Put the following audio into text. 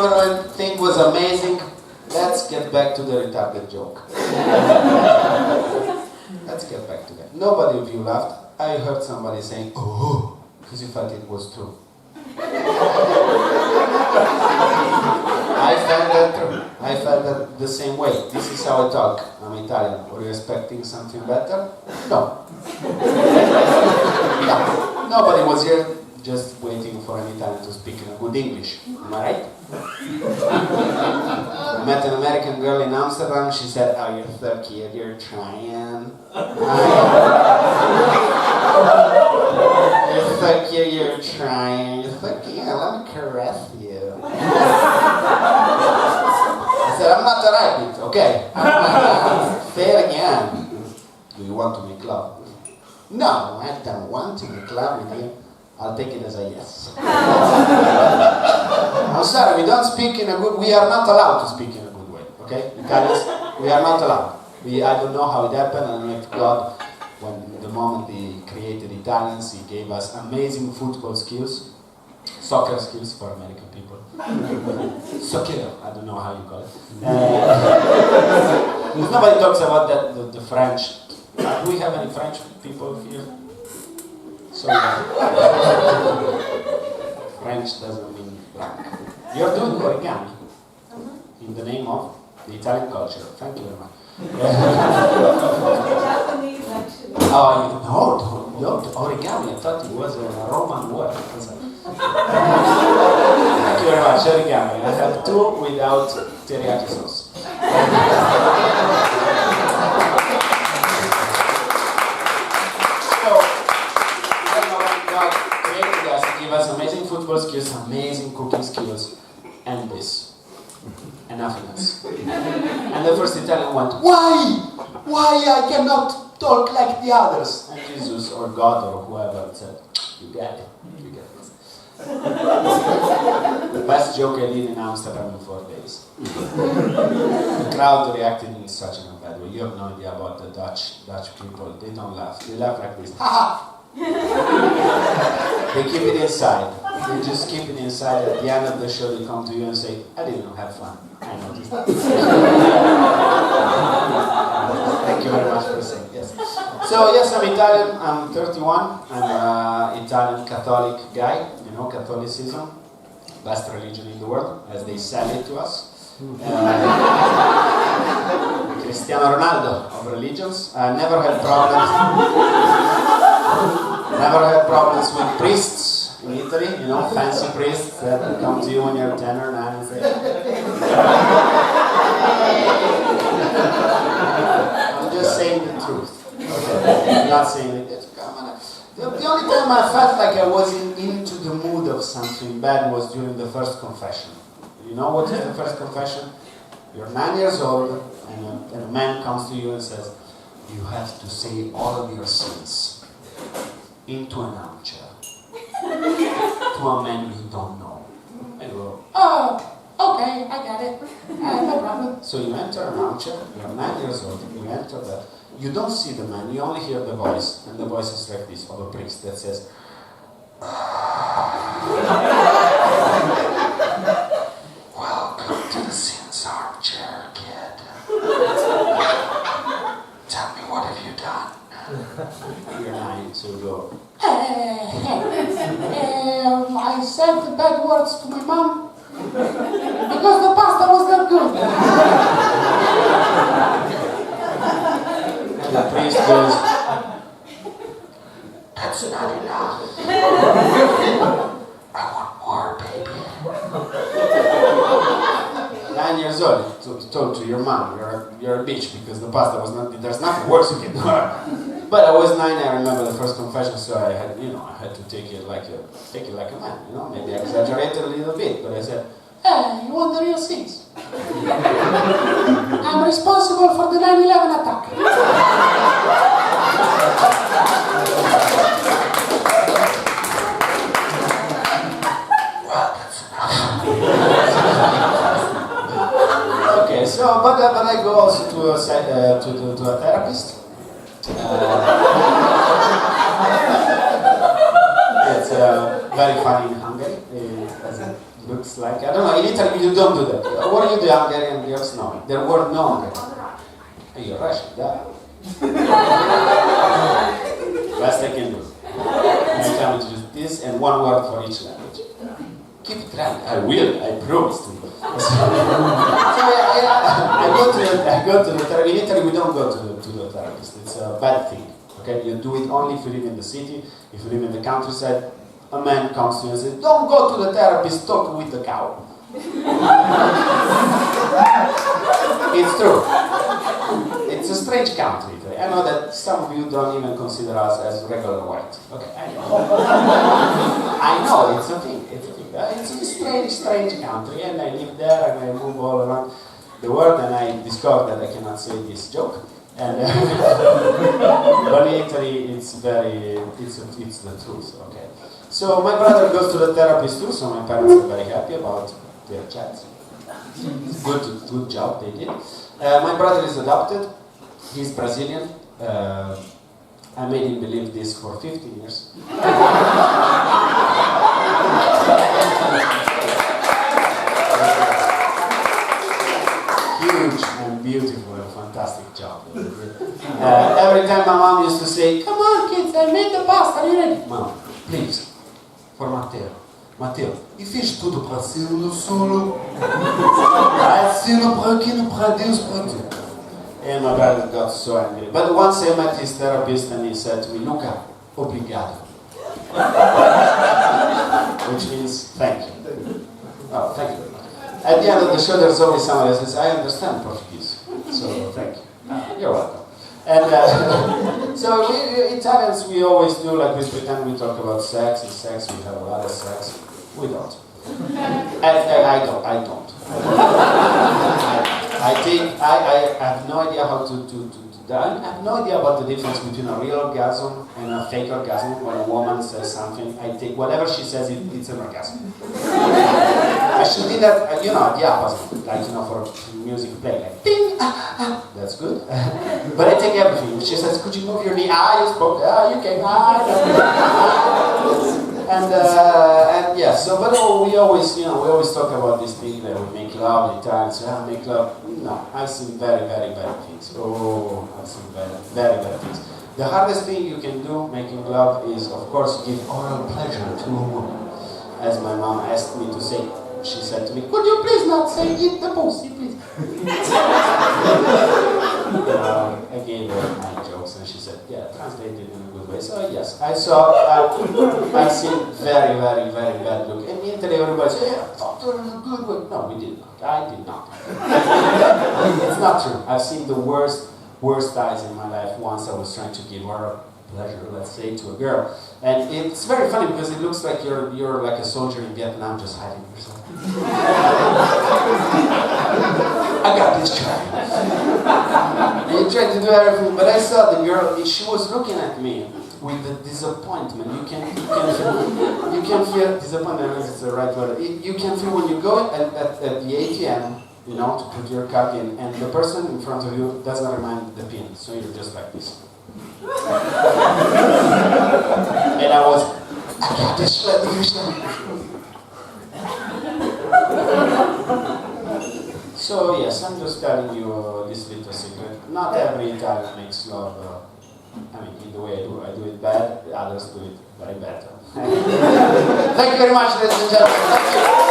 everything was amazing. Let's get back to the retarded joke. Let's get back to that. Nobody of you laughed. I heard somebody saying, oh, because you felt it was true. I felt that the same way. This is how I talk. I'm Italian. Were you expecting something better? No. No. Nobody was here just waiting for an Italian to speak in a good English. Am I right? I met an American girl in Amsterdam. She said, oh, you're so cute, you're trying. You're so cute, you're trying. You're so cute, let me caress you. I said, I'm not a rabbit, okay? Say it again. Do you want to make love? No, I don't want to make love with you. I'll take it as a yes. I'm sorry, we don't speak in a good... We are not allowed to speak in a good way, okay? Italians, we are not allowed. I don't know how it happened, and if God, when the moment He created Italians, He gave us amazing football skills, soccer skills for American people. Soccer, I don't know how you call it. Nobody talks about that, the French. Do we have any French people here? Sorry. French doesn't mean black. You're doing origami in the name of the Italian culture. Thank you very much. Japanese, actually. Oh, no, origami. I thought it was a Roman word. Thank you very much, origami. I have two without teriyaki sauce. Give us amazing football skills, amazing cooking skills, and this. And nothing else. And the first Italian went, why? Why I cannot talk like the others? And Jesus or God or whoever said, you get it. You get it. The best joke I did in Amsterdam in 4 days. The crowd reacted in such a bad way. You have no idea about the Dutch people. They don't laugh. They laugh like this. Ha ha! They keep it inside. They just keep it inside. At the end of the show, they come to you and say, I didn't have fun. I noticed. Thank you very much for saying yes. So, yes, I'm Italian. I'm 31. I'm an Italian Catholic guy. You know, Catholicism, best religion in the world, as they sell it to us. Cristiano Ronaldo of religions. Never had problems. Never had problems with priests in Italy, you know, fancy priests that come to you when you're 10 or 9 and say, I'm just saying the truth. Okay? I'm not saying it. The only time I felt like I was into the mood of something bad was during the first confession. You know what is the first confession? You're 9 years old, and a man comes to you and says, you have to say all of your sins into an armchair to a man you don't know. And you go, oh, okay, I got it. No problem. So you enter an armchair, you're 9 years old, you enter there, you don't see the man, you only hear the voice, and the voice is like this, of a priest that says, welcome to the sins armchair, kid. Tell me, what have you done? You're 9, so you go, I said the bad words to my mom because the pasta was not good. And the priest goes, that's not enough. I want more, baby. 9 years old, told to your mom, you're a bitch because the pasta was not, there's nothing worse you can do. But I was 9, I remember the first confession, so I had to take it like a man, you know, maybe I exaggerated a little bit, but I said, hey, you want the real things? I'm responsible for the 9/11 attack. Well, that's enough. Okay, so, but I go also to a therapist. It's very funny in Hungary, as it looks it's like, I don't know, in Italy you don't do that. What do you do, Hungarian girls? No, there were no Hungarian. Hey, you're Russian, yeah. Best I can do. I come to do this and one word for each language. Keep trying. I will. I promise to you. So I go to the therapist. In Italy, we don't go to the therapist. It's a bad thing. Okay, you do it only if you live in the city. If you live in the countryside, a man comes to you and says, "Don't go to the therapist. Talk with the cow." It's true. It's a strange country. I know that some of you don't even consider us as regular white. Okay, I know. I know, it's a thing. It's a thing. It's a strange country, and I live there, and I move all around the world, and I discovered that I cannot say this joke. And but in Italy, it's the truth. Okay. So my brother goes to the therapist too. So my parents are very happy about their child. Good job they did. My brother is adopted. He's Brazilian. I made him believe this for 15 years. Huge and beautiful and fantastic job. Every time my mom used to say, "Come on kids, I made the pasta, are you ready?" "Mom, please, for Matteo. Matteo, e fiz tudo para si solo. Assim para que não para Deus para tu." And my brother got so angry. But once I met his therapist and he said to me, "Luca, obrigado." Which means thank you. Oh, thank you very much. At the end of the show there's always someone who says, "I understand Portuguese." So thank you. You're welcome. And so we Italians, we always do like we pretend we talk about sex and sex, we have a lot of sex. We don't. I don't. I have no idea how to I have no idea about the difference between a real orgasm and a fake orgasm. When a woman says something, I take whatever she says, it's an orgasm. I should do that, at the opposite, like, for music play, like, ding, that's good. But I take everything. She says, "Could you move your knee?" You spoke, you can, And yeah, so, but we always talk about this thing that we make love, the Italians, make love. No, I've seen very, very bad things. Oh, I've seen very, very bad things. The hardest thing you can do making love is, of course, give oral pleasure to a woman. As my mom asked me to say, she said to me, "Could you please not say eat the pussy, please?" I gave her my jokes and she said, "Yeah, translated in a good way." So yes, I've seen very, very, very bad look. And in Italy everybody says, "Yeah, thought there was a good way." No, we did not. I did not. It's not true. I've seen the worst eyes in my life. Once I was trying to give her pleasure, let's say, to a girl. And it's very funny because it looks like you're like a soldier in Vietnam just hiding yourself. I got this guy. And you tried to do everything, but I saw the girl, she was looking at me with the disappointment. You can feel disappointment, if it's the right word. You can feel when you go at the ATM, to put your card in, and the person in front of you doesn't remind the pin, so you're just like this. And I got this, let me use that. So yes, I'm just telling you this little secret. Not every Italian makes love, in the way I do. I do it bad, others do it very bad. Thank you very much, ladies and gentlemen. Thank you.